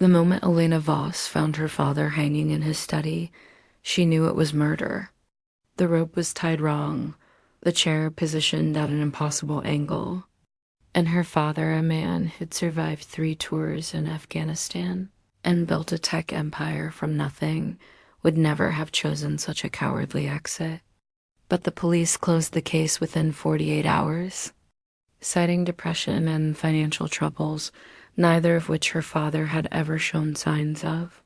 The moment Elena Voss found her father hanging in his study, she knew it was murder. The rope was tied wrong, the chair positioned at an impossible angle, and her father, a man who'd survived 3 tours in Afghanistan and built a tech empire from nothing, would never have chosen such a cowardly exit. But the police closed the case within 48 hours, citing depression and financial troubles, neither of which her father had ever shown signs of.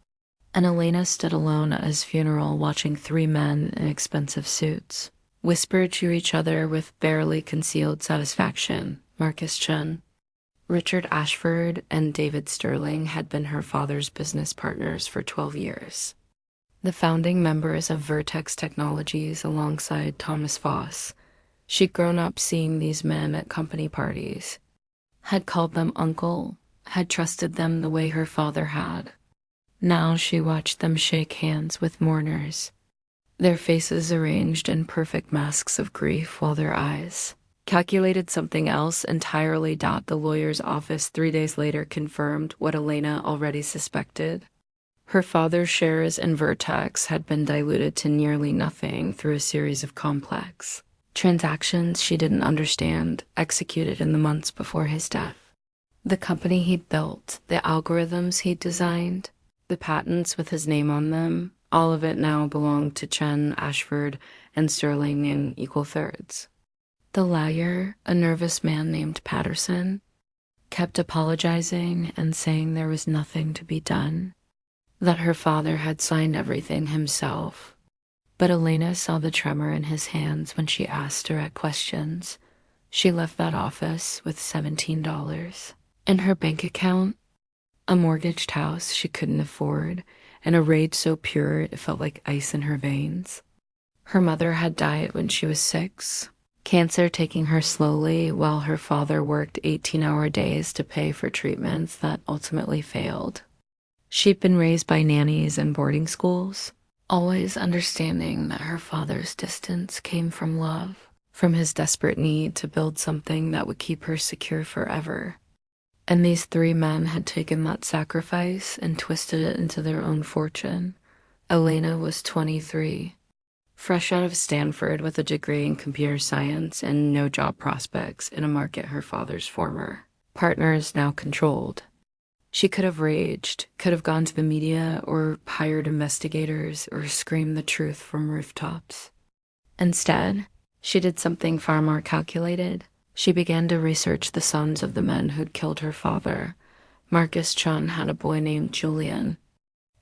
And Elena stood alone at his funeral watching 3 men in expensive suits whisper to each other with barely concealed satisfaction. Marcus Chun, Richard Ashford, and David Sterling had been her father's business partners for 12 years. The founding members of Vertex Technologies alongside Thomas Voss. She'd grown up seeing these men at company parties, had called them uncle, had trusted them the way her father had. Now she watched them shake hands with mourners, their faces arranged in perfect masks of grief while their eyes calculated something else entirely. The lawyer's office 3 days later confirmed what Elena already suspected. Her father's shares in Vertex had been diluted to nearly nothing through a series of complex transactions she didn't understand, executed in the months before his death. The company he'd built, the algorithms he'd designed, the patents with his name on them, all of it now belonged to Chen, Ashford, and Sterling in equal thirds. The lawyer, a nervous man named Patterson, kept apologizing and saying there was nothing to be done, that her father had signed everything himself. But Elena saw the tremor in his hands when she asked direct questions. She left that office with $17 in her bank account, a mortgaged house she couldn't afford, and a rage so pure it felt like ice in her veins. Her mother had died when she was 6, cancer taking her slowly while her father worked 18-hour days to pay for treatments that ultimately failed. She'd been raised by nannies and boarding schools, always understanding that her father's distance came from love, from his desperate need to build something that would keep her secure forever. And these 3 men had taken that sacrifice and twisted it into their own fortune. Elena was 23, fresh out of Stanford with a degree in computer science and no job prospects in a market her father's former partners now controlled. She could have raged, could have gone to the media or hired investigators or screamed the truth from rooftops. Instead, she did something far more calculated. She began to research the sons of the men who'd killed her father. Marcus Chun had a boy named Julian,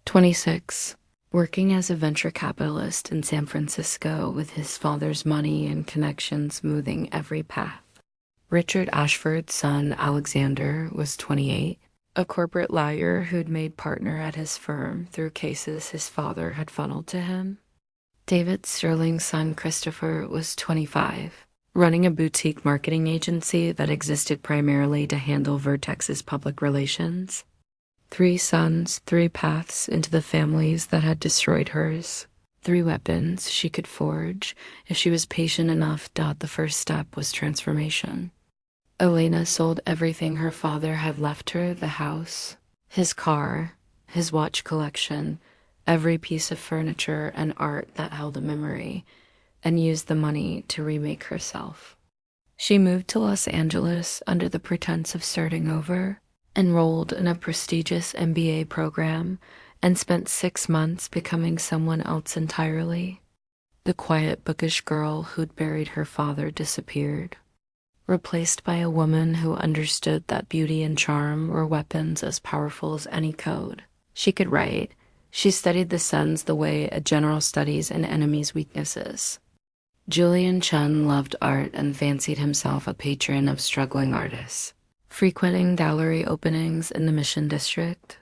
26, working as a venture capitalist in San Francisco with his father's money and connections smoothing every path. Richard Ashford's son, Alexander, was 28, a corporate lawyer who'd made partner at his firm through cases his father had funneled to him. David Sterling's son, Christopher, was 25, running a boutique marketing agency that existed primarily to handle Vertex's public relations. 3 sons, 3 paths into the families that had destroyed hers. 3 weapons she could forge if she was patient enough. The first step was transformation. Elena sold everything her father had left her, the house, his car, his watch collection, every piece of furniture and art that held a memory, and used the money to remake herself. She moved to Los Angeles under the pretense of starting over, enrolled in a prestigious MBA program, and spent 6 months becoming someone else entirely. The quiet, bookish girl who'd buried her father disappeared, replaced by a woman who understood that beauty and charm were weapons as powerful as any code. She could write. She studied the suns the way a general studies an enemy's weaknesses. Julian Chun loved art and fancied himself a patron of struggling artists, frequenting gallery openings in the Mission District.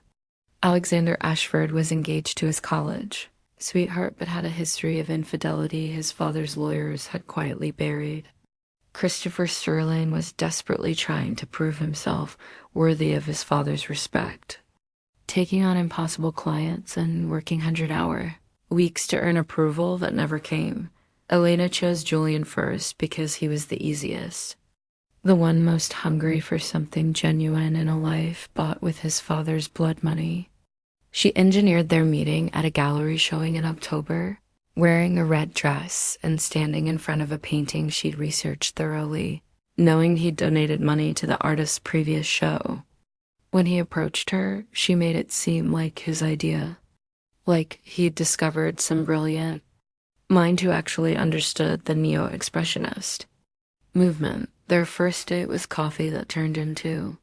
Alexander Ashford was engaged to his college sweetheart, but had a history of infidelity his father's lawyers had quietly buried. Christopher Sterling was desperately trying to prove himself worthy of his father's respect, taking on impossible clients and working 100-hour weeks to earn approval that never came. Elena chose Julian first because he was the easiest. the one most hungry for something genuine in a life bought with his father's blood money. She engineered their meeting at a gallery showing in October, wearing a red dress and standing in front of a painting she'd researched thoroughly, knowing he'd donated money to the artist's previous show. When he approached her, she made it seem like his idea, like he'd discovered some brilliant mind who actually understood the neo-expressionist movement. Their first date was coffee that turned into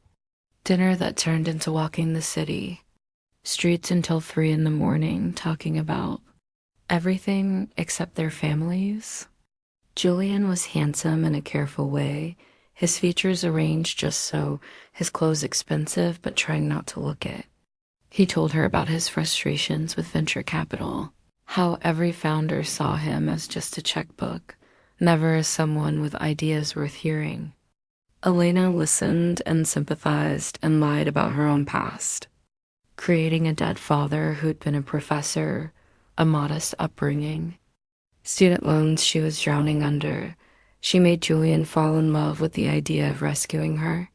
dinner that turned into walking the city, streets until 3 in the morning, talking about everything except their families. Julian was handsome in a careful way, his features arranged just so, his clothes expensive but trying not to look it. He told her about his frustrations with venture capital, how every founder saw him as just a checkbook, never as someone with ideas worth hearing. Elena listened and sympathized and lied about her own past, creating a dead father who'd been a professor, a modest upbringing, student loans she was drowning under. She made Julian fall in love with the idea of rescuing her,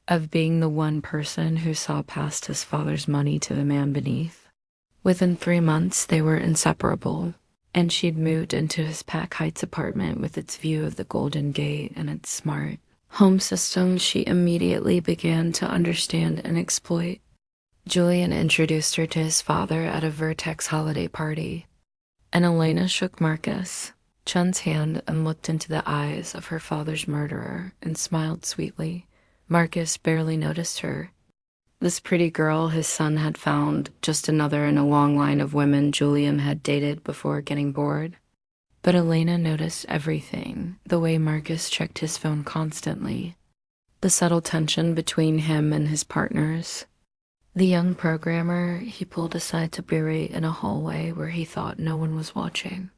of being the one person who saw past his father's money to the man beneath. Within 3 months, they were inseparable, and she'd moved into his Pack Heights apartment with its view of the Golden Gate and its smart home system she immediately began to understand and exploit. Julian introduced her to his father at a Vertex holiday party, and Elena shook Marcus, Chun's hand, and looked into the eyes of her father's murderer and smiled sweetly. Marcus barely noticed her. This pretty girl his son had found, just another in a long line of women Julian had dated before getting bored. But Elena noticed everything, the way Marcus checked his phone constantly, the subtle tension between him and his partners. The young programmer he pulled aside to berate in a hallway where he thought no one was watching.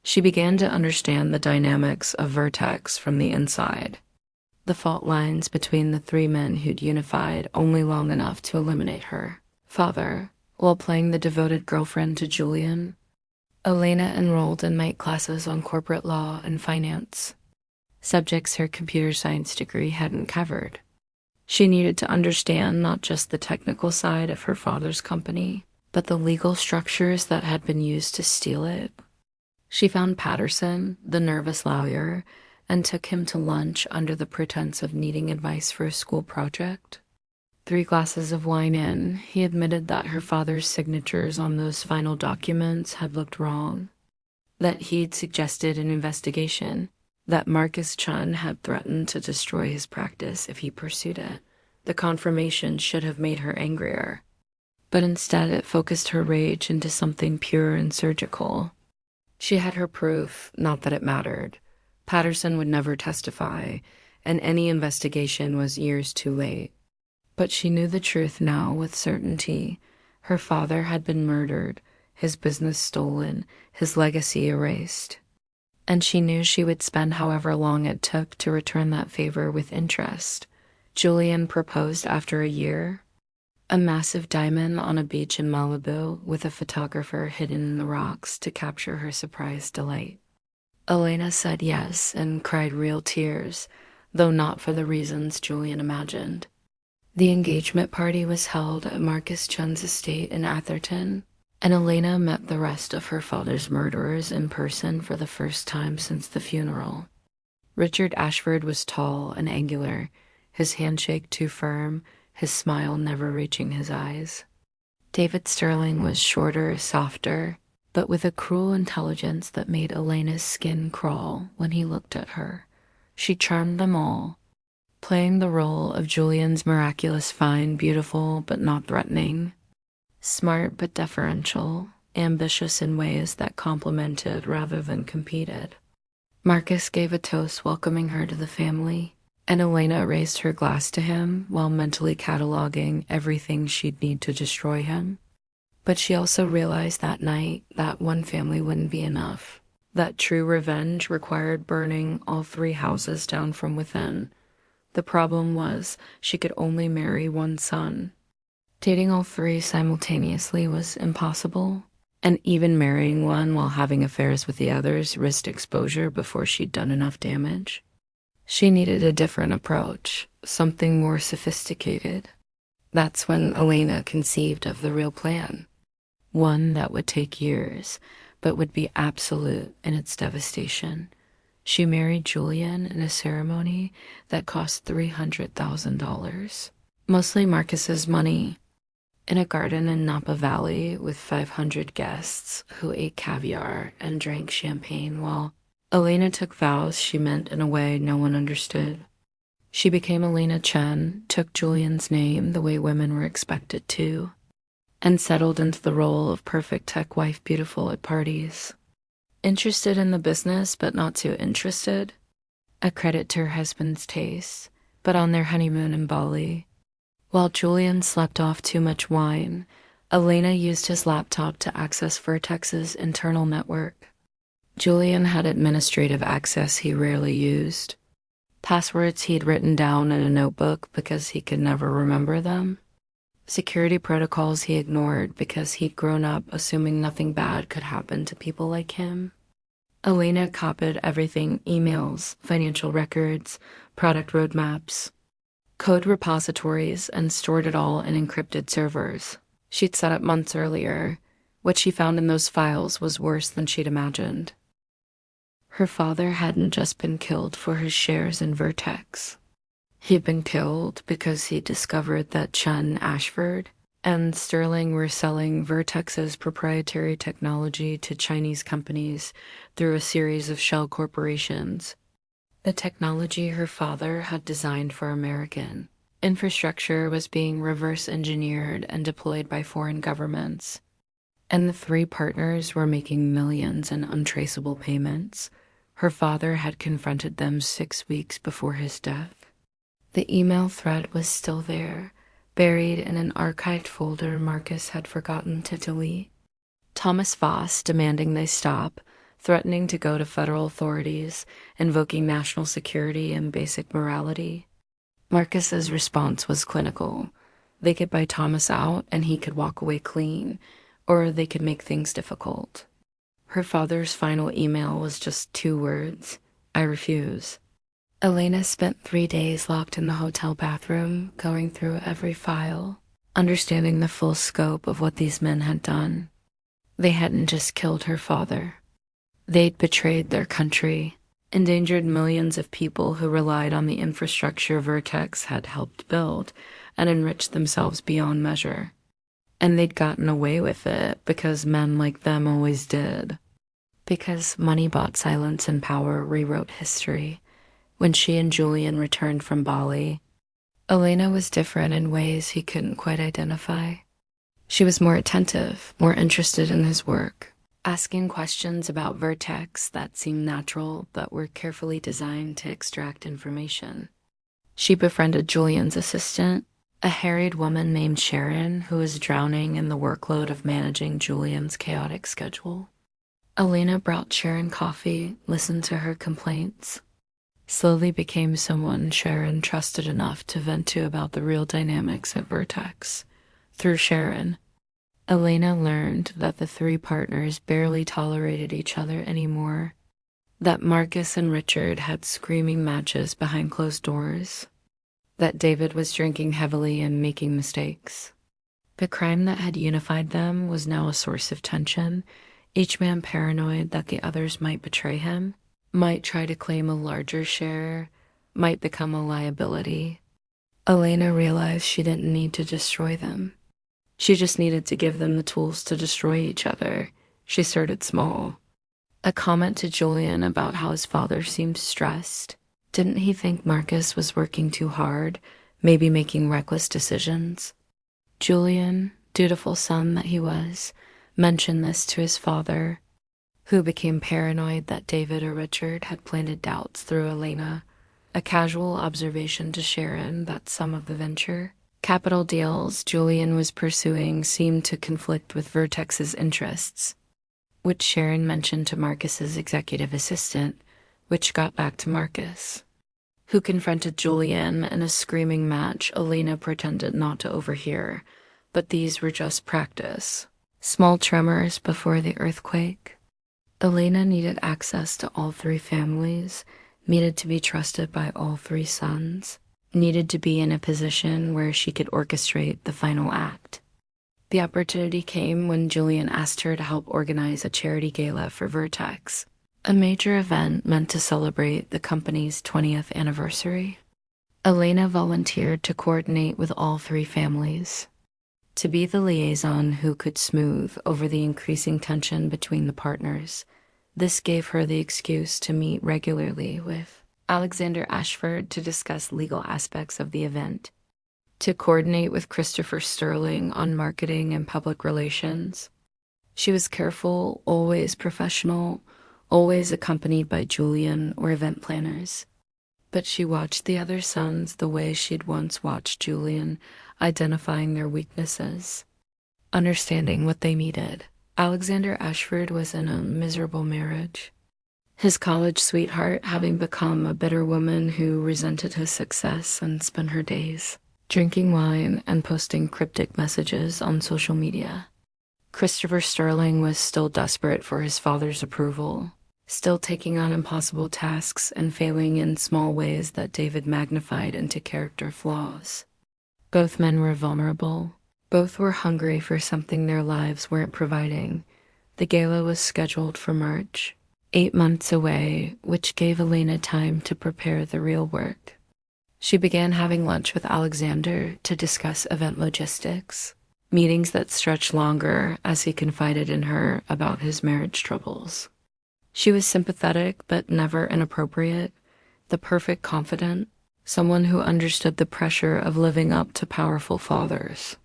She began to understand the dynamics of Vertex from the inside, the fault lines between the 3 men who'd unified only long enough to eliminate her father, while playing the devoted girlfriend to Julian. Elena enrolled in night classes on corporate law and finance, subjects her computer science degree hadn't covered. She needed to understand not just the technical side of her father's company, but the legal structures that had been used to steal it. She found Patterson, the nervous lawyer, and took him to lunch under the pretense of needing advice for a school project. 3 glasses of wine in, he admitted that her father's signatures on those final documents had looked wrong, that he'd suggested an investigation, that Marcus Chun had threatened to destroy his practice if he pursued it. The confirmation should have made her angrier, but instead it focused her rage into something pure and surgical. She had her proof, not that it mattered. Patterson would never testify, and any investigation was years too late. But she knew the truth now with certainty. Her father had been murdered, his business stolen, his legacy erased. And she knew she would spend however long it took to return that favor with interest. Julian proposed after a year, a massive diamond on a beach in Malibu with a photographer hidden in the rocks to capture her surprised delight. Elena said yes and cried real tears, though not for the reasons Julian imagined. The engagement party was held at Marcus Chun's estate in Atherton, and Elena met the rest of her father's murderers in person for the first time since the funeral. Richard Ashford was tall and angular, his handshake too firm, his smile never reaching his eyes. David Sterling was shorter, softer, but with a cruel intelligence that made Elena's skin crawl when he looked at her. She charmed them all, playing the role of Julian's miraculous fine, beautiful but not threatening, smart but deferential, ambitious in ways that complemented rather than competed. Marcus gave a toast welcoming her to the family, and Elena raised her glass to him while mentally cataloging everything she'd need to destroy him. But she also realized that night that one family wouldn't be enough, that true revenge required burning all 3 houses down from within. The problem was she could only marry one son. Dating all 3 simultaneously was impossible, and even marrying one while having affairs with the others risked exposure before she'd done enough damage. She needed a different approach, something more sophisticated. That's when Elena conceived of the real plan, one that would take years, but would be absolute in its devastation. She married Julian in a ceremony that cost $300,000, mostly Marcus's money, in a garden in Napa Valley with 500 guests who ate caviar and drank champagne while Elena took vows she meant in a way no one understood. She became Elena Chen, took Julian's name the way women were expected to, and settled into the role of perfect tech wife beautiful at parties. Interested in the business, but not too interested. A credit to her husband's taste, but on their honeymoon in Bali. While Julian slept off too much wine, Elena used his laptop to access Vertex's internal network. Julian had administrative access he rarely used. Passwords he'd written down in a notebook because he could never remember them. Security protocols he ignored because he'd grown up assuming nothing bad could happen to people like him. Elena copied everything: emails, financial records, product roadmaps, code repositories, and stored it all in encrypted servers she'd set up months earlier. What she found in those files was worse than she'd imagined. Her father hadn't just been killed for his shares in Vertex. He'd been killed because he discovered that Chen Ashford and Sterling were selling Vertex's proprietary technology to Chinese companies through a series of shell corporations. The technology her father had designed for American infrastructure was being reverse engineered and deployed by foreign governments, and the three partners were making millions in untraceable payments. Her father had confronted them 6 weeks before his death. The email thread was still there, buried in an archived folder Marcus had forgotten to delete. Thomas Voss demanding they stop, threatening to go to federal authorities, invoking national security and basic morality. Marcus's response was clinical. They could buy Thomas out and he could walk away clean, or they could make things difficult. Her father's final email was just 2 words: I refuse. Elena spent 3 days locked in the hotel bathroom, going through every file, understanding the full scope of what these men had done. They hadn't just killed her father. They'd betrayed their country, endangered millions of people who relied on the infrastructure Vertex had helped build, and enriched themselves beyond measure. And they'd gotten away with it because men like them always did. Because money bought silence and power rewrote history. When she and Julian returned from Bali, Elena was different in ways he couldn't quite identify. She was more attentive, more interested in his work, asking questions about Vertex that seemed natural but were carefully designed to extract information. She befriended Julian's assistant, a harried woman named Sharon who was drowning in the workload of managing Julian's chaotic schedule. Elena brought Sharon coffee, listened to her complaints, slowly became someone Sharon trusted enough to vent to about the real dynamics at Vertex. Through Sharon, Elena learned that the 3 partners barely tolerated each other anymore, that Marcus and Richard had screaming matches behind closed doors, that David was drinking heavily and making mistakes. The crime that had unified them was now a source of tension, each man paranoid that the others might betray him, might try to claim a larger share, might become a liability. Elena realized she didn't need to destroy them. She just needed to give them the tools to destroy each other. She started small. A comment to Julian about how his father seemed stressed. Didn't he think Marcus was working too hard, maybe making reckless decisions? Julian, dutiful son that he was, mentioned this to his father, who became paranoid that David or Richard had planted doubts through Elena. A casual observation to Sharon that some of the venture capital deals Julian was pursuing seemed to conflict with Vertex's interests, which Sharon mentioned to Marcus's executive assistant, which got back to Marcus, who confronted Julian in a screaming match Elena pretended not to overhear, but these were just practice. Small tremors before the earthquake. Elena needed access to all 3 families, needed to be trusted by all three sons, needed to be in a position where she could orchestrate the final act. The opportunity came when Julian asked her to help organize a charity gala for Vertex, a major event meant to celebrate the company's 20th anniversary. Elena volunteered to coordinate with all three families, to be the liaison who could smooth over the increasing tension between the partners. This gave her the excuse to meet regularly with Alexander Ashford to discuss legal aspects of the event, to coordinate with Christopher Sterling on marketing and public relations. She was careful, always professional, always accompanied by Julian or event planners. But she watched the other sons the way she'd once watched Julian, identifying their weaknesses, understanding what they needed. Alexander Ashford was in a miserable marriage, his college sweetheart having become a bitter woman who resented his success and spent her days drinking wine and posting cryptic messages on social media. Christopher Sterling was still desperate for his father's approval, still taking on impossible tasks and failing in small ways that David magnified into character flaws. Both men were vulnerable. Both were hungry for something their lives weren't providing. The gala was scheduled for March, 8 months away, which gave Elena time to prepare the real work. She began having lunch with Alexander to discuss event logistics, meetings that stretched longer as he confided in her about his marriage troubles. She was sympathetic but never inappropriate, the perfect confidant, someone who understood the pressure of living up to powerful fathers.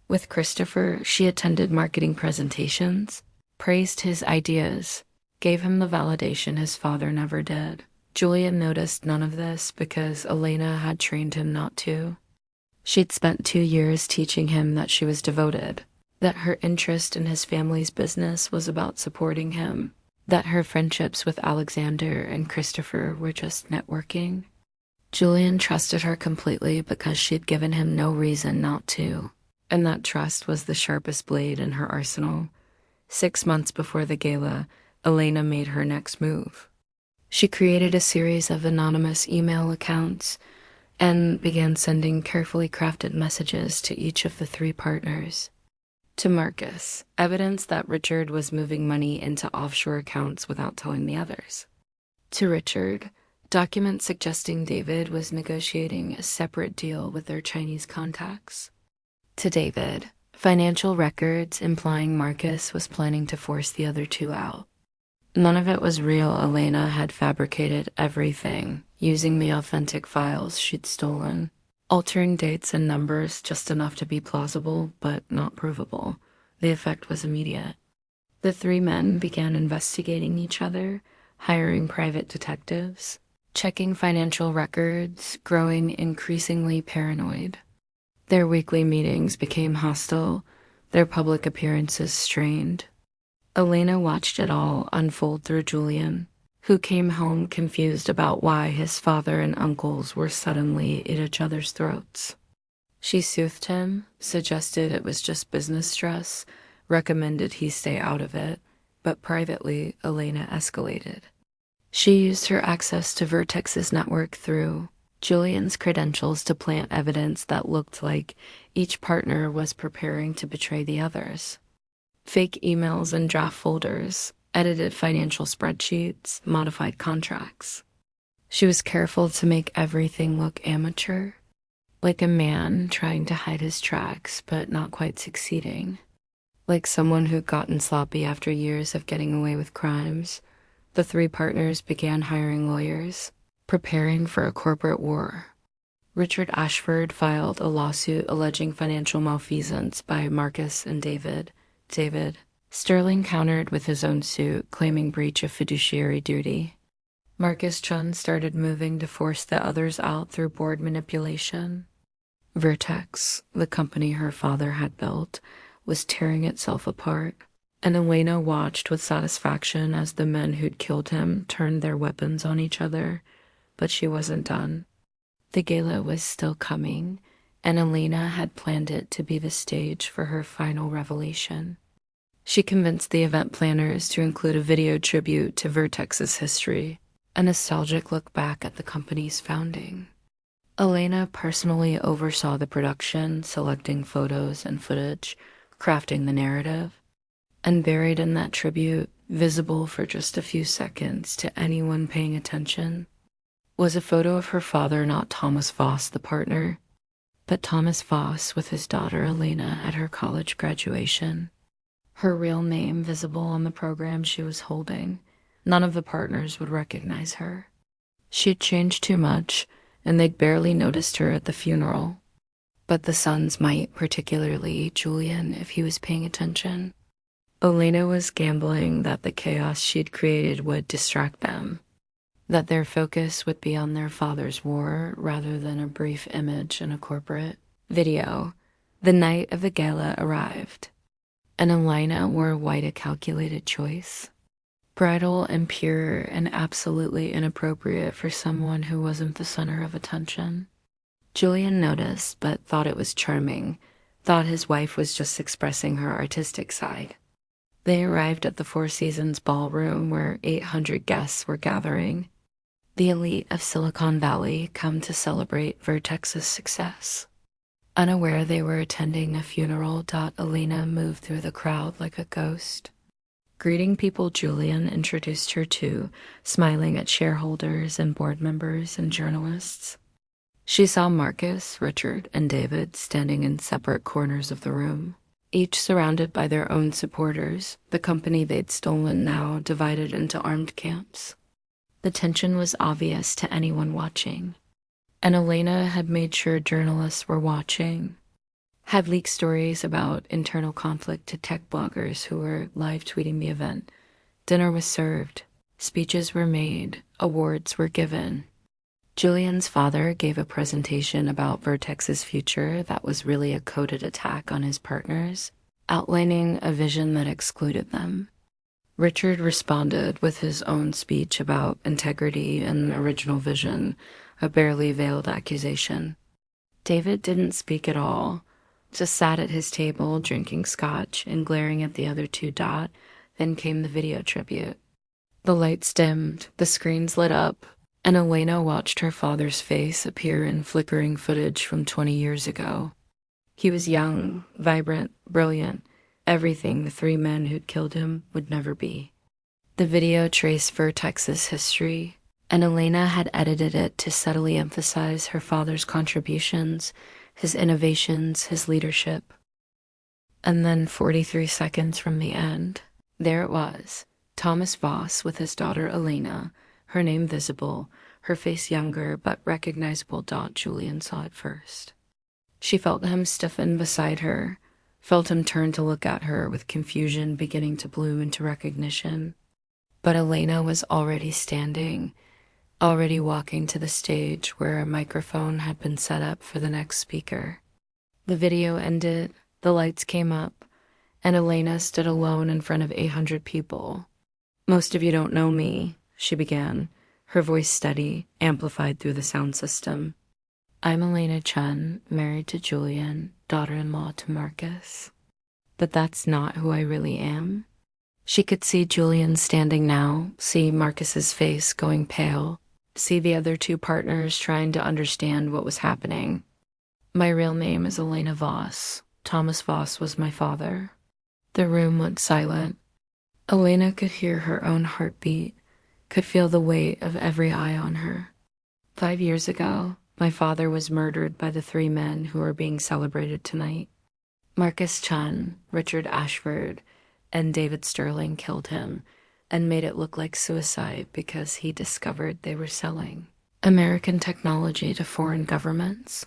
With Christopher, she attended marketing presentations, praised his ideas, gave him the validation his father never did. Julian noticed none of this because Elena had trained him not to. She'd spent 2 years teaching him that she was devoted, that her interest in his family's business was about supporting him, that her friendships with Alexander and Christopher were just networking. Julian trusted her completely because she'd given him no reason not to, and that trust was the sharpest blade in her arsenal. 6 months before the gala, Elena made her next move. She created a series of anonymous email accounts and began sending carefully crafted messages to each of the three partners. To Marcus, evidence that Richard was moving money into offshore accounts without telling the others. To Richard, documents suggesting David was negotiating a separate deal with their Chinese contacts. To David, financial records implying Marcus was planning to force the other two out. None of it was real. Elena had fabricated everything, using the authentic files she'd stolen, altering dates and numbers just enough to be plausible but not provable. The effect was immediate. The three men began investigating each other, hiring private detectives, checking financial records, growing increasingly paranoid. Their weekly meetings became hostile, their public appearances strained. Elena watched it all unfold through Julian, who came home confused about why his father and uncles were suddenly at each other's throats. She soothed him, suggested it was just business stress, recommended he stay out of it, but privately, Elena escalated. She used her access to Vertex's network through Julian's credentials to plant evidence that looked like each partner was preparing to betray the others. Fake emails and draft folders, edited financial spreadsheets, modified contracts. She was careful to make everything look amateur, like a man trying to hide his tracks but not quite succeeding, like someone who'd gotten sloppy after years of getting away with crimes. The three partners began hiring lawyers, preparing for a corporate war. Richard Ashford filed a lawsuit alleging financial malfeasance by Marcus and David. Sterling countered with his own suit, claiming breach of fiduciary duty. Marcus Chun started moving to force the others out through board manipulation. Vertex, the company her father had built, was tearing itself apart, and Elena watched with satisfaction as the men who'd killed him turned their weapons on each other. But she wasn't done. The gala was still coming, and Elena had planned it to be the stage for her final revelation. She convinced the event planners to include a video tribute to Vertex's history, a nostalgic look back at the company's founding. Elena personally oversaw the production, selecting photos and footage, crafting the narrative, and buried in that tribute, visible for just a few seconds to anyone paying attention, was a photo of her father, not Thomas Voss, the partner, but Thomas Voss with his daughter Elena at her college graduation. Her real name visible on the program she was holding. None of the partners would recognize her. She'd changed too much, and they'd barely noticed her at the funeral. But the sons might, particularly Julian, if he was paying attention. Elena was gambling that the chaos she'd created would distract them, that their focus would be on their father's war rather than a brief image in a corporate video. The night of the gala arrived, and Elena wore white, a calculated choice. Bridal and pure and absolutely inappropriate for someone who wasn't the center of attention. Julian noticed, but thought it was charming, thought his wife was just expressing her artistic side. They arrived at the Four Seasons ballroom where 800 guests were gathering. The elite of Silicon Valley come to celebrate Vertex's success. Unaware they were attending a funeral, Elena moved through the crowd like a ghost. Greeting people Julian introduced her to, smiling at shareholders and board members and journalists. She saw Marcus, Richard, and David standing in separate corners of the room, each surrounded by their own supporters, the company they'd stolen now divided into armed camps. The tension was obvious to anyone watching, and Elena had made sure journalists were watching, had leaked stories about internal conflict to tech bloggers who were live tweeting the event. Dinner was served, speeches were made, awards were given. Julian's father gave a presentation about Vertex's future that was really a coded attack on his partners, outlining a vision that excluded them. Richard responded with his own speech about integrity and original vision, a barely veiled accusation. David didn't speak at all, just sat at his table drinking scotch and glaring at the other two. Then came the video tribute. The lights dimmed, the screens lit up, and Elena watched her father's face appear in flickering footage from 20 years ago. He was young, vibrant, brilliant, everything the three men who'd killed him would never be. The video traced Vertex's history, and Elena had edited it to subtly emphasize her father's contributions, his innovations, his leadership. And then 43 seconds from the end, there it was, Thomas Voss with his daughter Elena, her name visible, her face younger but recognizable. Julian saw it first. She felt him stiffen beside her, felt him turn to look at her with confusion beginning to bloom into recognition. But Elena was already standing, already walking to the stage where a microphone had been set up for the next speaker. The video ended, the lights came up, and Elena stood alone in front of 800 people. "Most of you don't know me," she began, her voice steady, amplified through the sound system. "I'm Elena Chen, married to Julian, daughter-in-law to Marcus. But that's not who I really am." She could see Julian standing now, see Marcus's face going pale, see the other two partners trying to understand what was happening. "My real name is Elena Voss. Thomas Voss was my father." The room went silent. Elena could hear her own heartbeat, could feel the weight of every eye on her. 5 years ago, my father was murdered by the three men who are being celebrated tonight. Marcus Chen, Richard Ashford, and David Sterling killed him and made it look like suicide because he discovered they were selling American technology to foreign governments.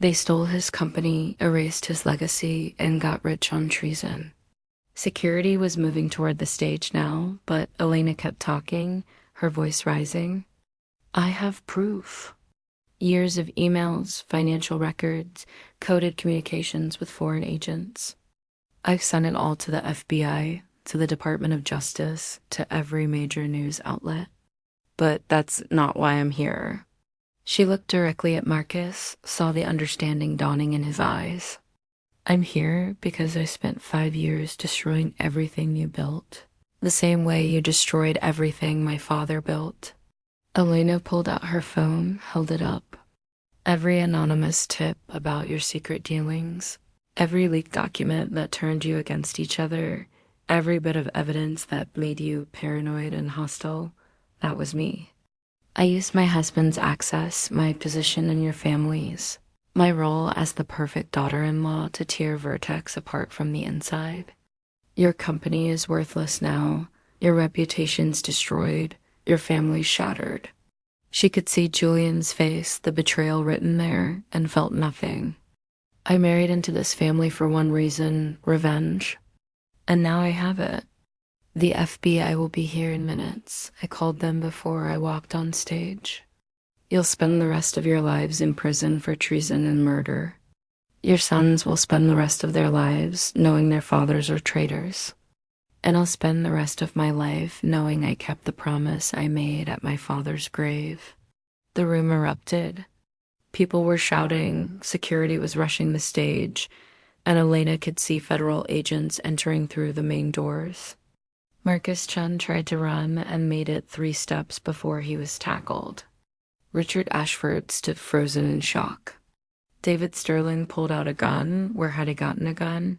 They stole his company, erased his legacy, and got rich on treason. Security was moving toward the stage now, but Elena kept talking, her voice rising. "I have proof. Years of emails, financial records, coded communications with foreign agents. I've sent it all to the FBI, to the Department of Justice, to every major news outlet. But that's not why I'm here." She looked directly at Marcus, saw the understanding dawning in his eyes. "I'm here because I spent 5 years destroying everything you built, the same way you destroyed everything my father built. Elena pulled out her phone, held it up. Every anonymous tip about your secret dealings, every leaked document that turned you against each other, every bit of evidence that made you paranoid and hostile, that was me. I used my husband's access, my position in your families, my role as the perfect daughter-in-law to tear Vertex apart from the inside. Your company is worthless now, your reputation's destroyed, your family's shattered. She could see Julian's face, the betrayal written there, and felt nothing. I married into this family for one reason, revenge. And now I have it. The FBI will be here in minutes. I called them before I walked on stage. You'll spend the rest of your lives in prison for treason and murder. Your sons will spend the rest of their lives knowing their fathers are traitors. And I'll spend the rest of my life knowing I kept the promise I made at my father's grave. The room erupted. People were shouting, security was rushing the stage, and Elena could see federal agents entering through the main doors. Marcus Chun tried to run and made it 3 steps before he was tackled. Richard Ashford stood frozen in shock. David Sterling pulled out a gun, where had he gotten a gun,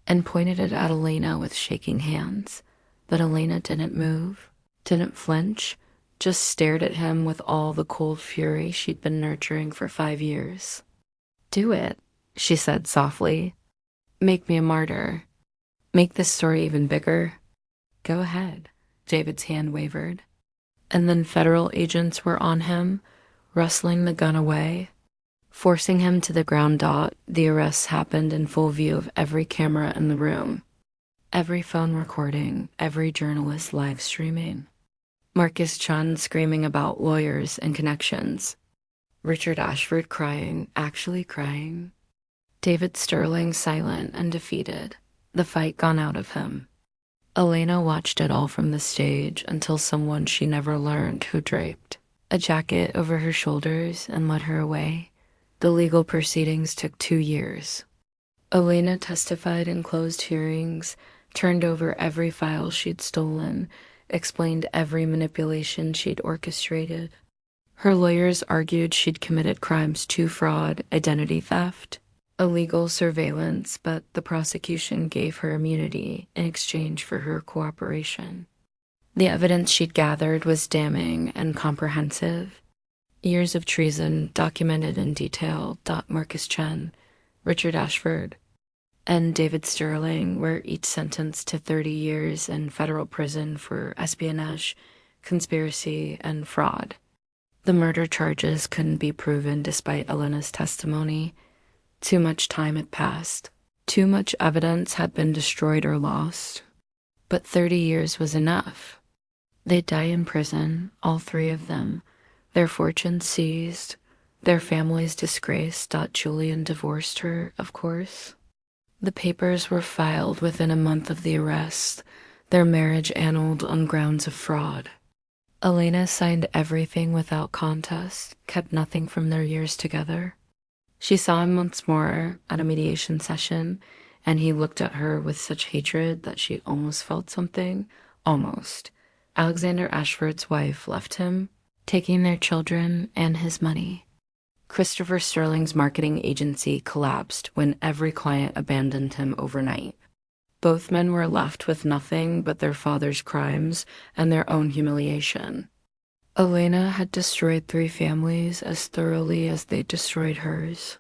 and pointed it at Elena with shaking hands. But Elena didn't move, didn't flinch, just stared at him with all the cold fury she'd been nurturing for 5 years. "Do it," she said softly. "Make me a martyr. Make this story even bigger." "Go ahead." David's hand wavered. And then federal agents were on him, wrestling the gun away, forcing him to the ground. The arrests happened in full view of every camera in the room, every phone recording, every journalist live streaming. Marcus Chun screaming about lawyers and connections. Richard Ashford crying, actually crying. David Sterling silent and defeated, the fight gone out of him. Elena watched it all from the stage until someone she never learned who draped a jacket over her shoulders and led her away. The legal proceedings took 2 years. Elena testified in closed hearings, turned over every file she'd stolen, explained every manipulation she'd orchestrated. Her lawyers argued she'd committed crimes to fraud, identity theft, illegal surveillance, but the prosecution gave her immunity in exchange for her cooperation. The evidence she'd gathered was damning and comprehensive. Years of treason documented in detail. Marcus Chun, Richard Ashford, and David Sterling were each sentenced to 30 years in federal prison for espionage, conspiracy, and fraud. The murder charges couldn't be proven despite Elena's testimony. Too much time had passed. Too much evidence had been destroyed or lost. But 30 years was enough. They'd die in prison, all 3 of them, their fortunes seized, their families disgraced. Julian divorced her, of course. The papers were filed within a month of the arrest, their marriage annulled on grounds of fraud. Elena signed everything without contest, kept nothing from their years together. She saw him once more at a mediation session, and he looked at her with such hatred that she almost felt something. Almost. Alexander Ashford's wife left him, taking their children and his money. Christopher Sterling's marketing agency collapsed when every client abandoned him overnight. Both men were left with nothing but their father's crimes and their own humiliation. Elena had destroyed 3 families as thoroughly as they destroyed hers,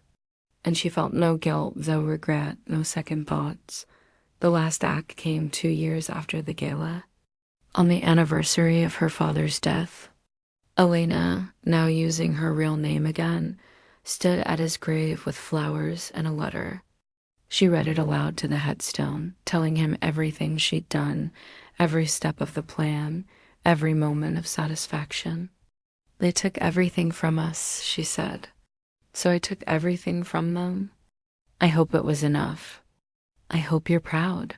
and she felt no guilt, no regret, no second thoughts. The last act came 2 years after the gala, on the anniversary of her father's death. Elena, now using her real name again, stood at his grave with flowers and a letter. She read it aloud to the headstone, telling him everything she'd done, every step of the plan, every moment of satisfaction. "They took everything from us," she said. "So I took everything from them. I hope it was enough. I hope you're proud."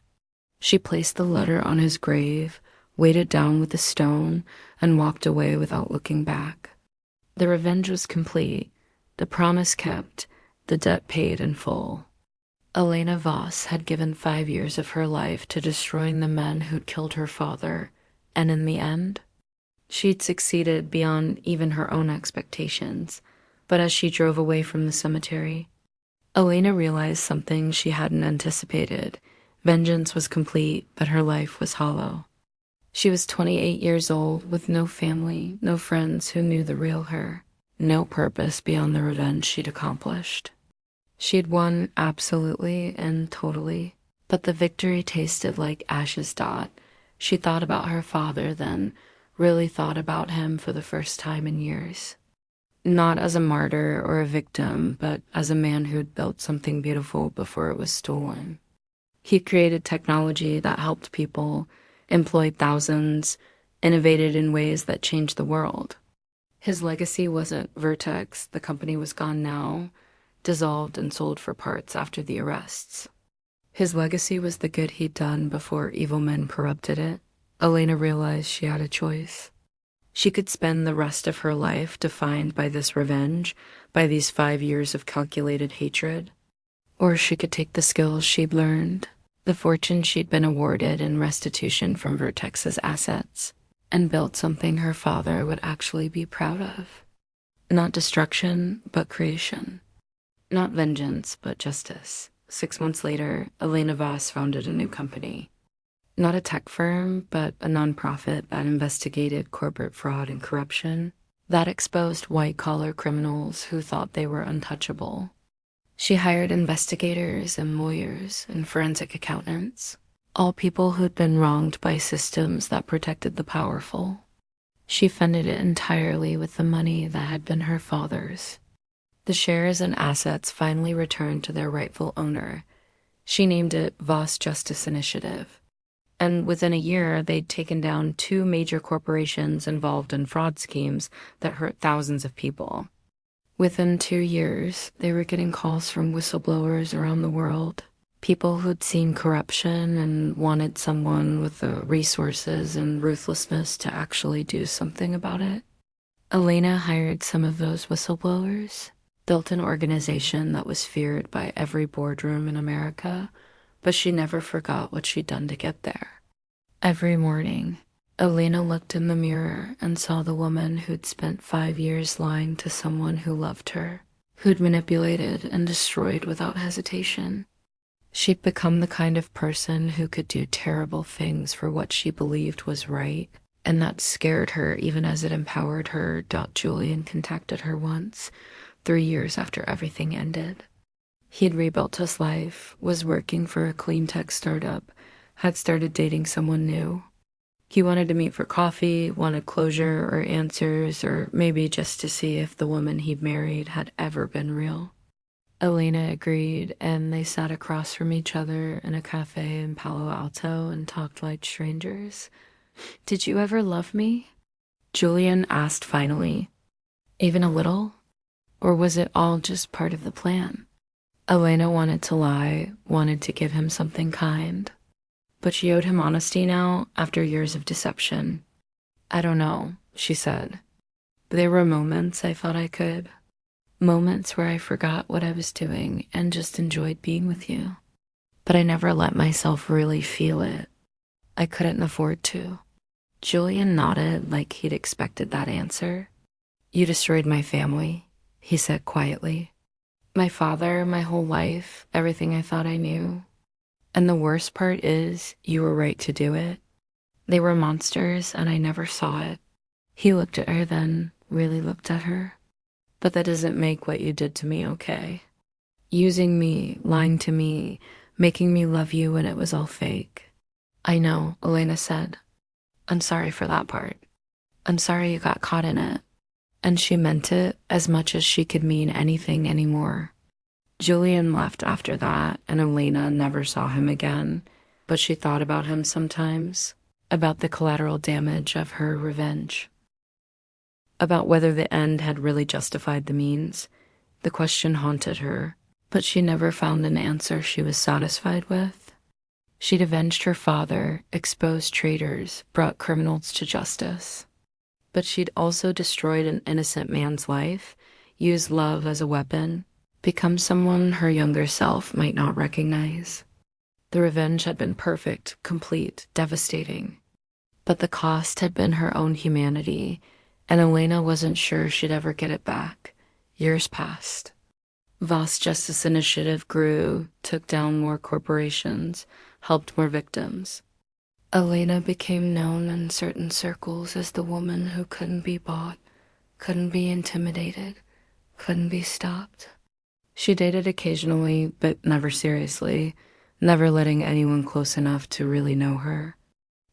She placed the letter on his grave, weighed it down with a stone, and walked away without looking back. The revenge was complete, the promise kept, the debt paid in full. Elena Voss had given 5 years of her life to destroying the men who'd killed her father, and in the end, She'd succeeded beyond even her own expectations, but as she drove away from the cemetery, Elena realized something she hadn't anticipated. Vengeance was complete, but her life was hollow. She was 28 years old with no family, no friends who knew the real her, no purpose beyond the revenge she'd accomplished. She'd won absolutely and totally, but the victory tasted like ashes dot. She thought about her father then, really thought about him for the first time in years. Not as a martyr or a victim, but as a man who'd built something beautiful before it was stolen. He created technology that helped people, employed thousands, innovated in ways that changed the world. His legacy wasn't Vertex, the company was gone now, dissolved and sold for parts after the arrests. His legacy was the good he'd done before evil men corrupted it. Elena realized she had a choice. She could spend the rest of her life defined by this revenge, by these 5 years of calculated hatred. Or she could take the skills she'd learned, the fortune she'd been awarded in restitution from Vertex's assets, and build something her father would actually be proud of. Not destruction, but creation. Not vengeance, but justice. 6 months later, Elena Voss founded a new company. Not a tech firm, but a nonprofit that investigated corporate fraud and corruption, that exposed white-collar criminals who thought they were untouchable. She hired investigators and lawyers and forensic accountants, all people who'd been wronged by systems that protected the powerful. She funded it entirely with the money that had been her father's. The shares and assets finally returned to their rightful owner. She named it Voss Justice Initiative. And within a year, they'd taken down 2 major corporations involved in fraud schemes that hurt thousands of people. Within 2 years, they were getting calls from whistleblowers around the world, people who'd seen corruption and wanted someone with the resources and ruthlessness to actually do something about it. Elena hired some of those whistleblowers, built an organization that was feared by every boardroom in America, but she never forgot what she'd done to get there. Every morning, Elena looked in the mirror and saw the woman who'd spent 5 years lying to someone who loved her, who'd manipulated and destroyed without hesitation. She'd become the kind of person who could do terrible things for what she believed was right, and that scared her even as it empowered her. Julian contacted her once, 3 years after everything ended. He'd rebuilt his life, was working for a clean tech startup, had started dating someone new. He wanted to meet for coffee, wanted closure or answers, or maybe just to see if the woman he'd married had ever been real. Elena agreed, and they sat across from each other in a cafe in Palo Alto and talked like strangers. "Did you ever love me?" Julian asked finally. "Even a little? Or was it all just part of the plan?" Elena wanted to lie, wanted to give him something kind. But she owed him honesty now, after years of deception. "I don't know," she said. "There were moments I thought I could. Moments where I forgot what I was doing and just enjoyed being with you. But I never let myself really feel it. I couldn't afford to." Julian nodded like he'd expected that answer. "You destroyed my family," he said quietly. "My father, my whole life, everything I thought I knew. And the worst part is, you were right to do it. They were monsters, and I never saw it." He looked at her then, really looked at her. "But that doesn't make what you did to me okay. Using me, lying to me, making me love you when it was all fake." "I know," Elena said. "I'm sorry for that part. I'm sorry you got caught in it." And she meant it as much as she could mean anything anymore. Julian left after that, and Elena never saw him again, but she thought about him sometimes, about the collateral damage of her revenge, about whether the end had really justified the means. The question haunted her, but she never found an answer she was satisfied with. She'd avenged her father, exposed traitors, brought criminals to justice. But she'd also destroyed an innocent man's life, used love as a weapon, become someone her younger self might not recognize. The revenge had been perfect, complete, devastating. But the cost had been her own humanity, and Elena wasn't sure she'd ever get it back. Years passed. Voss Justice Initiative grew, took down more corporations, helped more victims. Elena became known in certain circles as the woman who couldn't be bought, couldn't be intimidated, couldn't be stopped. She dated occasionally, but never seriously, never letting anyone close enough to really know her.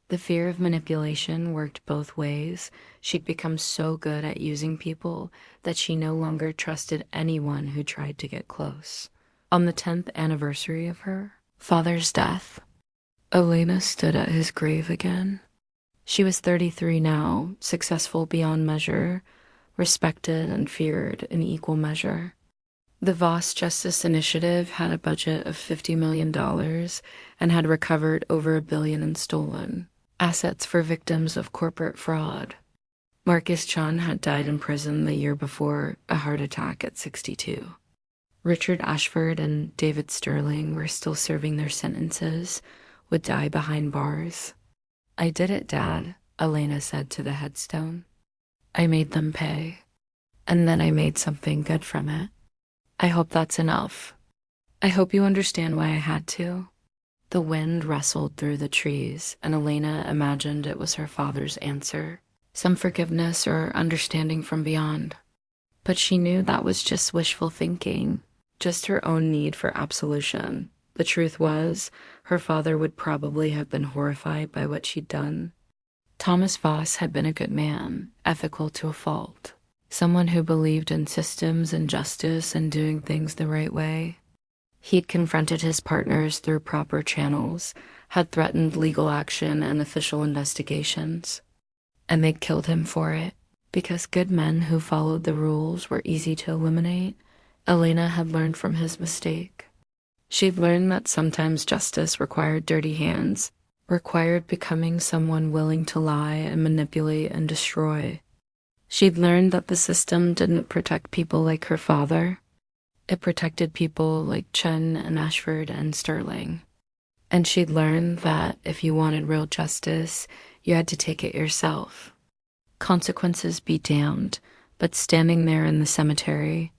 The fear of manipulation worked both ways. She'd become so good at using people that she no longer trusted anyone who tried to get close. On the 10th anniversary of her father's death, Elena stood at his grave again. She was 33 now, successful beyond measure, respected and feared in equal measure. The Voss Justice Initiative had a budget of $50 million and had recovered over $1 billion in stolen assets for victims of corporate fraud. Marcus Chun had died in prison the year before, a heart attack at 62. Richard Ashford and David Sterling were still serving their sentences, would die behind bars. "I did it, Dad," Elena said to the headstone. "I made them pay. And then I made something good from it. I hope that's enough. I hope you understand why I had to." The wind rustled through the trees, and Elena imagined it was her father's answer, some forgiveness or understanding from beyond. But she knew that was just wishful thinking, just her own need for absolution. The truth was, her father would probably have been horrified by what she'd done. Thomas Voss had been a good man, ethical to a fault, someone who believed in systems and justice and doing things the right way. He'd confronted his partners through proper channels, had threatened legal action and official investigations. And they'd killed him for it. Because good men who followed the rules were easy to eliminate, Elena had learned from his mistake. She'd learned that sometimes justice required dirty hands, required becoming someone willing to lie and manipulate and destroy. She'd learned that the system didn't protect people like her father. It protected people like Chen and Ashford and Sterling. And she'd learned that if you wanted real justice, you had to take it yourself. Consequences be damned, but standing there in the cemetery,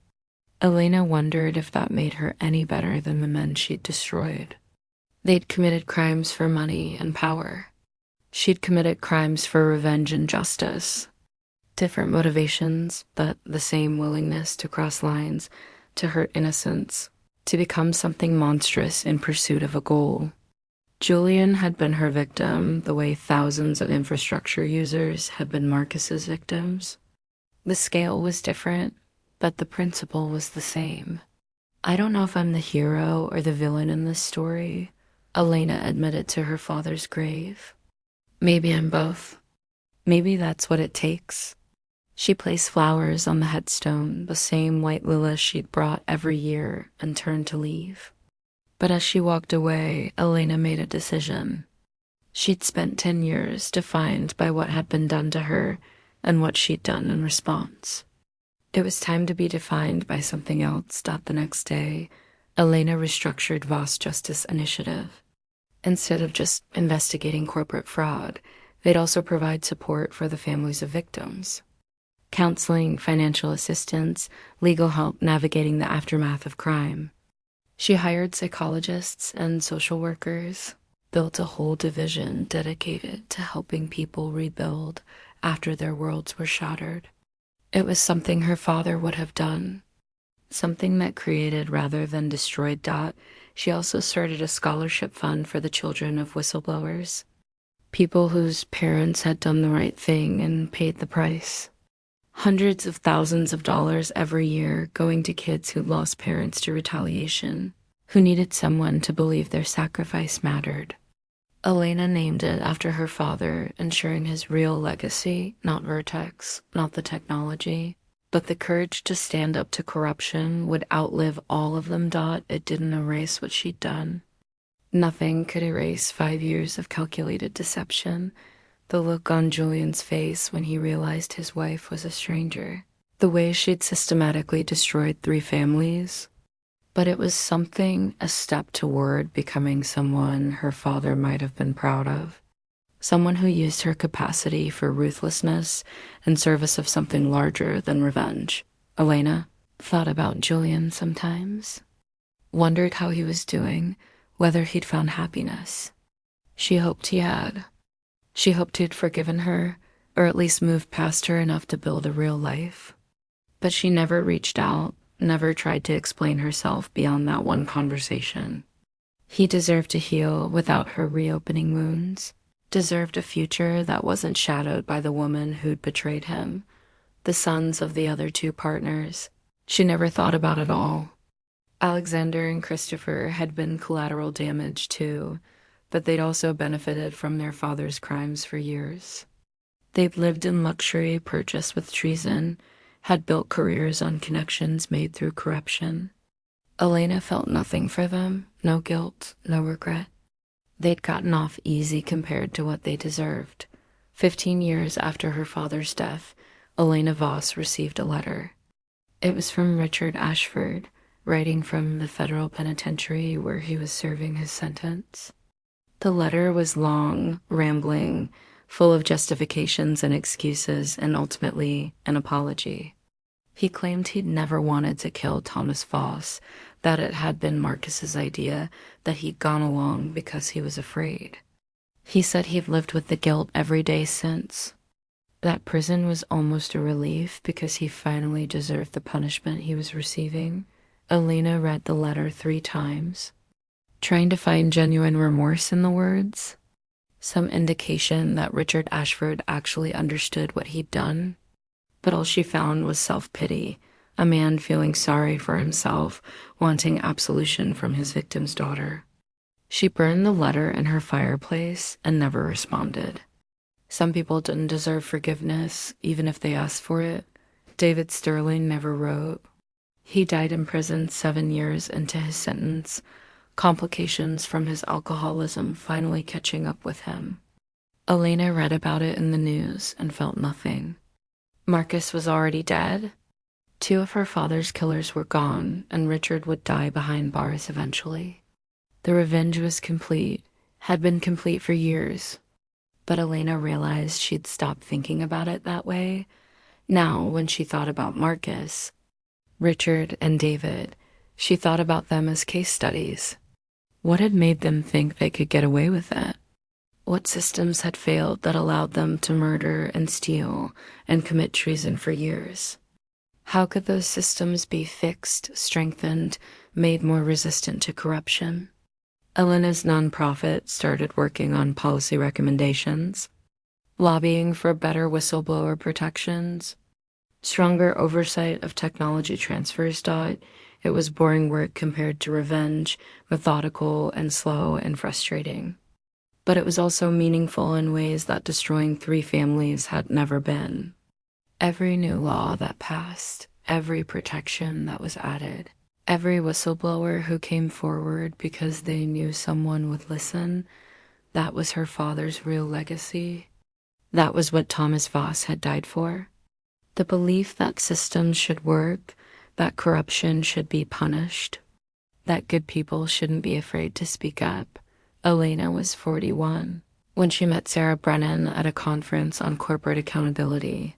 Elena wondered if that made her any better than the men she'd destroyed. They'd committed crimes for money and power. She'd committed crimes for revenge and justice. Different motivations, but the same willingness to cross lines, to hurt innocents, to become something monstrous in pursuit of a goal. Julian had been her victim the way thousands of infrastructure users had been Marcus's victims. The scale was different, but the principle was the same. "I don't know if I'm the hero or the villain in this story," Elena admitted to her father's grave. "Maybe I'm both. Maybe that's what it takes." She placed flowers on the headstone, the same white lilies she'd brought every year, and turned to leave. But as she walked away, Elena made a decision. She'd spent 10 years defined by what had been done to her and what she'd done in response. It was time to be defined by something else. The next day, Elena restructured Voss Justice Initiative. Instead of just investigating corporate fraud, they'd also provide support for the families of victims. Counseling, financial assistance, legal help navigating the aftermath of crime. She hired psychologists and social workers, built a whole division dedicated to helping people rebuild after their worlds were shattered. It was something her father would have done, something that created rather than destroyed. She also started a scholarship fund for the children of whistleblowers, people whose parents had done the right thing and paid the price. Hundreds of thousands of dollars every year going to kids who lost parents to retaliation, who needed someone to believe their sacrifice mattered. Elena named it after her father, ensuring his real legacy, not Vertex, not the technology, but the courage to stand up to corruption would outlive all of them. It didn't erase what she'd done. Nothing could erase 5 years of calculated deception. The look on Julian's face when he realized his wife was a stranger. The way she'd systematically destroyed 3 families. But it was something, a step toward becoming someone her father might have been proud of. someone who used her capacity for ruthlessness in service of something larger than revenge. Elena thought about Julian sometimes, wondered how he was doing, whether he'd found happiness. She hoped he had. She hoped he'd forgiven her, or at least moved past her enough to build a real life. But she never reached out, never tried to explain herself beyond that one conversation. He deserved to heal without her reopening wounds, deserved a future that wasn't shadowed by the woman who'd betrayed him, the sons of the other two partners. She never thought about it all. Alexander and Christopher had been collateral damage too, but they'd also benefited from their father's crimes for years. They'd lived in luxury purchased with treason, had built careers on connections made through corruption. Elena felt nothing for them, no guilt, no regret. They'd gotten off easy compared to what they deserved. 15 years after her father's death, Elena Voss received a letter. It was from Richard Ashford, writing from the federal penitentiary where he was serving his sentence. The letter was long, rambling, full of justifications and excuses, and ultimately an apology. He claimed he'd never wanted to kill Thomas Voss, that it had been Marcus's idea, that he'd gone along because he was afraid. He said he'd lived with the guilt every day since. That prison was almost a relief because he finally deserved the punishment he was receiving. Elena read the letter 3 times, trying to find genuine remorse in the words, some indication that Richard Ashford actually understood what he'd done. But all she found was self-pity, a man feeling sorry for himself, wanting absolution from his victim's daughter. She burned the letter in her fireplace and never responded. Some people didn't deserve forgiveness, even if they asked for it. David Sterling never wrote. He died in prison 7 years into his sentence, complications from his alcoholism finally catching up with him. Elena read about it in the news and felt nothing. Marcus was already dead. 2 of her father's killers were gone, and Richard would die behind bars eventually. The revenge was complete, had been complete for years. But Elena realized she'd stopped thinking about it that way. Now, when she thought about Marcus, Richard, and David, she thought about them as case studies. What had made them think they could get away with it? What systems had failed that allowed them to murder and steal and commit treason for years? How could those systems be fixed, strengthened, made more resistant to corruption? Elena's nonprofit started working on policy recommendations, lobbying for better whistleblower protections, stronger oversight of technology transfers. It was boring work compared to revenge, methodical and slow and frustrating. But it was also meaningful in ways that destroying 3 families had never been. Every new law that passed, every protection that was added, every whistleblower who came forward because they knew someone would listen, that was her father's real legacy. That was what Thomas Voss had died for. The belief that systems should work, that corruption should be punished, that good people shouldn't be afraid to speak up. Elena was 41 when she met Sarah Brennan at a conference on corporate accountability.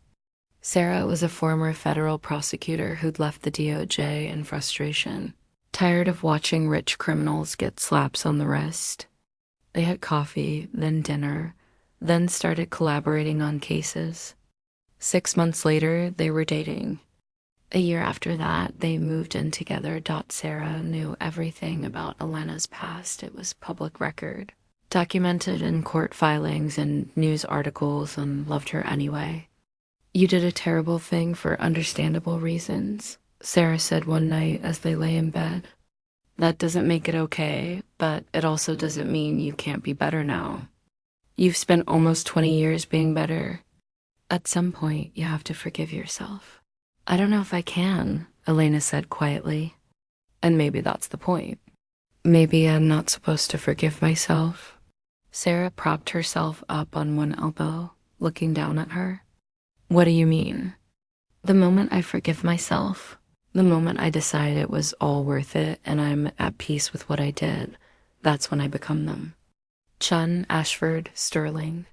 Sarah was a former federal prosecutor who'd left the DOJ in frustration, tired of watching rich criminals get slaps on the wrist. They had coffee, then dinner, then started collaborating on cases. 6 months later, they were dating. A year after that, they moved in together. Sarah knew everything about Elena's past. It was public record, documented in court filings and news articles, and loved her anyway. "You did a terrible thing for understandable reasons," Sarah said one night as they lay in bed. "That doesn't make it okay, but it also doesn't mean you can't be better now. You've spent almost 20 years being better. At some point, you have to forgive yourself." "I don't know if I can," Elena said quietly. "And maybe that's the point. Maybe I'm not supposed to forgive myself." Sarah propped herself up on one elbow, looking down at her. "What do you mean?" "The moment I forgive myself, the moment I decide it was all worth it and I'm at peace with what I did, that's when I become them." Chun, Ashford, Sterling,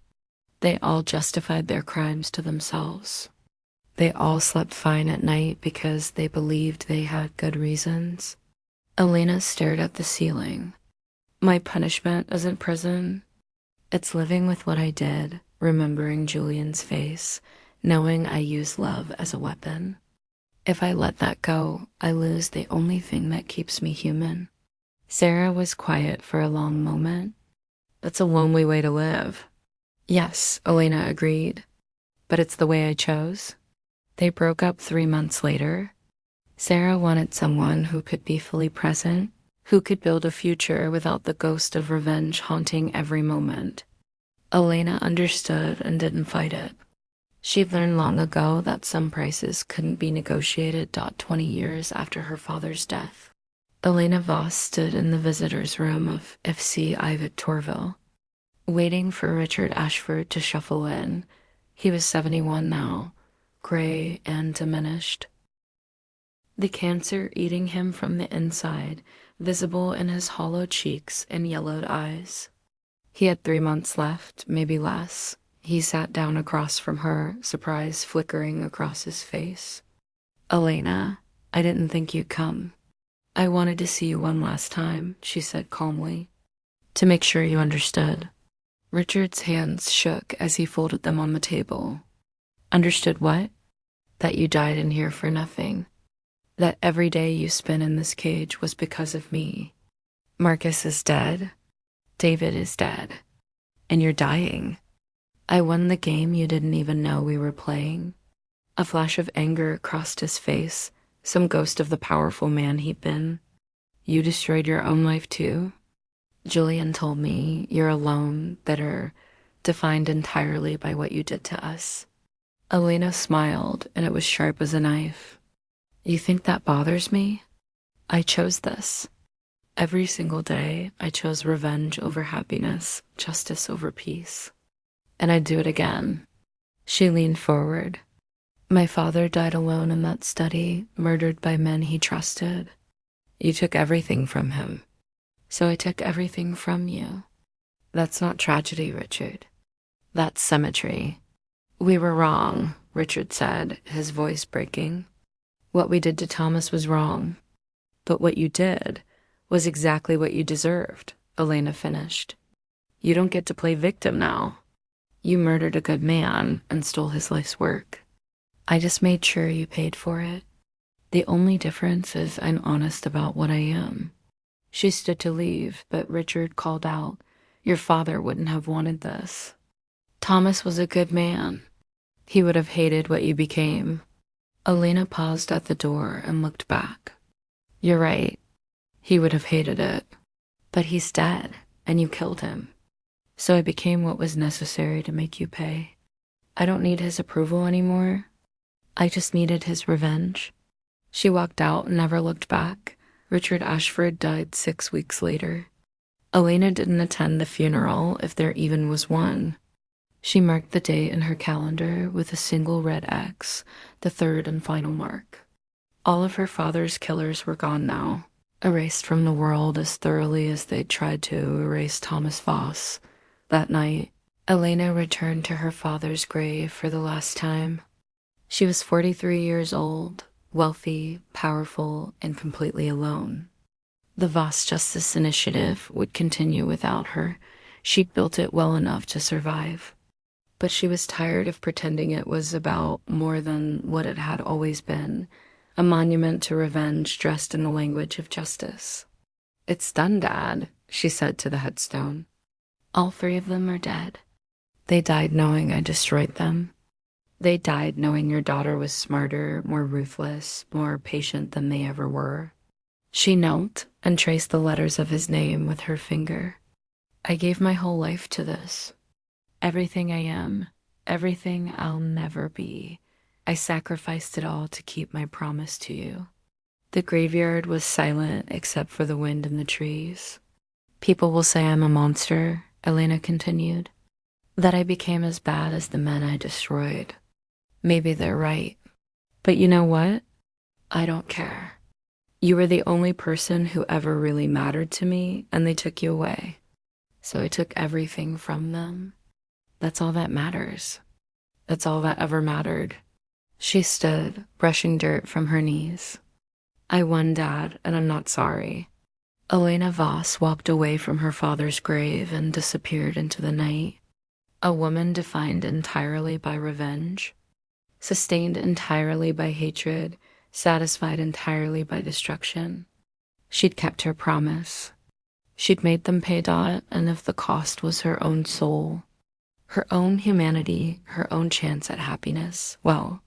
They all justified their crimes to themselves. They all slept fine at night because they believed they had good reasons. Elena stared at the ceiling. My punishment isn't prison. It's living with what I did, remembering Julian's face, knowing I used love as a weapon. If I let that go, I lose the only thing that keeps me human. Sarah was quiet for a long moment. That's a lonely way to live. Yes, Elena agreed. But it's the way I chose. They broke up 3 months later. Sarah wanted someone who could be fully present, who could build a future without the ghost of revenge haunting every moment. Elena understood and didn't fight it. She'd learned long ago that some prices couldn't be negotiated. 20 years after her father's death, Elena Voss stood in the visitor's room of FCI Victorville, waiting for Richard Ashford to shuffle in. He was 71 now, gray and diminished. The cancer eating him from the inside, visible in his hollow cheeks and yellowed eyes. He had 3 months left, maybe less. He sat down across from her, surprise flickering across his face. Elena, I didn't think you'd come. I wanted to see you one last time, she said calmly, to make sure you understood. Richard's hands shook as he folded them on the table. Understood what? That you died in here for nothing. That every day you spent in this cage was because of me. Marcus is dead. David is dead. And you're dying. I won the game you didn't even know we were playing. A flash of anger crossed his face, some ghost of the powerful man he'd been. You destroyed your own life too? Julian told me you're alone, bitter, defined entirely by what you did to us. Elena smiled, and it was sharp as a knife. You think that bothers me? I chose this. Every single day, I chose revenge over happiness, justice over peace. And I'd do it again. She leaned forward. My father died alone in that study, murdered by men he trusted. You took everything from him. So I took everything from you. That's not tragedy, Richard. That's symmetry. We were wrong, Richard said, his voice breaking. What we did to Thomas was wrong. But what you did was exactly what you deserved, Elena finished. You don't get to play victim now. You murdered a good man and stole his life's work. I just made sure you paid for it. The only difference is I'm honest about what I am. She stood to leave, but Richard called out, Your father wouldn't have wanted this. Thomas was a good man. He would have hated what you became. Elena paused at the door and looked back. You're right. He would have hated it. But he's dead, and you killed him. So I became what was necessary to make you pay. I don't need his approval anymore. I just needed his revenge. She walked out and never looked back. Richard Ashford died 6 weeks later. Elena didn't attend the funeral, if there even was one. She marked the date in her calendar with a single red X, the third and final mark. All of her father's killers were gone now, erased from the world as thoroughly as they'd tried to erase Thomas Voss. That night, Elena returned to her father's grave for the last time. She was 43 years old, wealthy, powerful, and completely alone. The Voss Justice Initiative would continue without her. She'd built it well enough to survive. But she was tired of pretending it was about more than what it had always been, a monument to revenge dressed in the language of justice. It's done, Dad, she said to the headstone. All 3 of them are dead. They died knowing I destroyed them. They died knowing your daughter was smarter, more ruthless, more patient than they ever were. She knelt and traced the letters of his name with her finger. I gave my whole life to this. Everything I am, everything I'll never be. I sacrificed it all to keep my promise to you. The graveyard was silent except for the wind in the trees. People will say I'm a monster, Elena continued. That I became as bad as the men I destroyed. Maybe they're right. But you know what? I don't care. You were the only person who ever really mattered to me, and they took you away. So I took everything from them. That's all that matters. That's all that ever mattered. She stood, brushing dirt from her knees. I won, Dad, and I'm not sorry. Elena Voss walked away from her father's grave and disappeared into the night. A woman defined entirely by revenge, sustained entirely by hatred, satisfied entirely by destruction. She'd kept her promise. She'd made them pay Dot, and if the cost was her own soul, her own humanity, her own chance at happiness, well,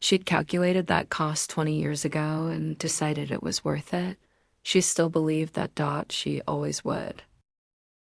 she'd calculated that cost 20 years ago and decided it was worth it. She still believed that Dot, she always would.